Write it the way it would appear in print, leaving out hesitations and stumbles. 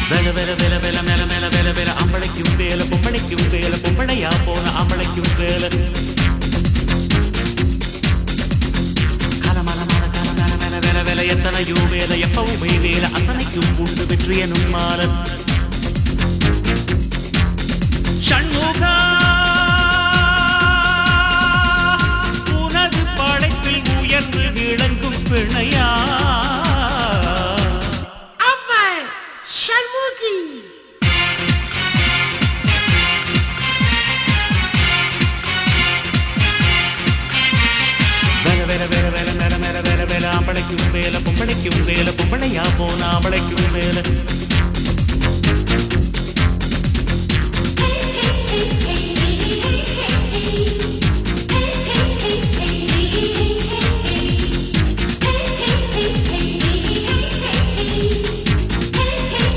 வெல வெல வெல வெல மேல மேல வெல வெல அம்பளைக்கும் வேல பொம்பளைக்கும் வேல பொம்பளையா போன அம்பளைக்கும் வேல கலமலமான கலமல மேல வெல வெல எத்தனையோ வேல எப்பவுமே வேல அத்தனைக்கும் உண்டு வெற்றியனும் மாலன் ஷண்முகா உனது படைப்பில் உயர்ந்து விளங்கும் பிணையா அம்பளைக்கும் வேல பொம்பளைக்கும் வேல பொம்பளையா போன அம்பளைக்கும் வேல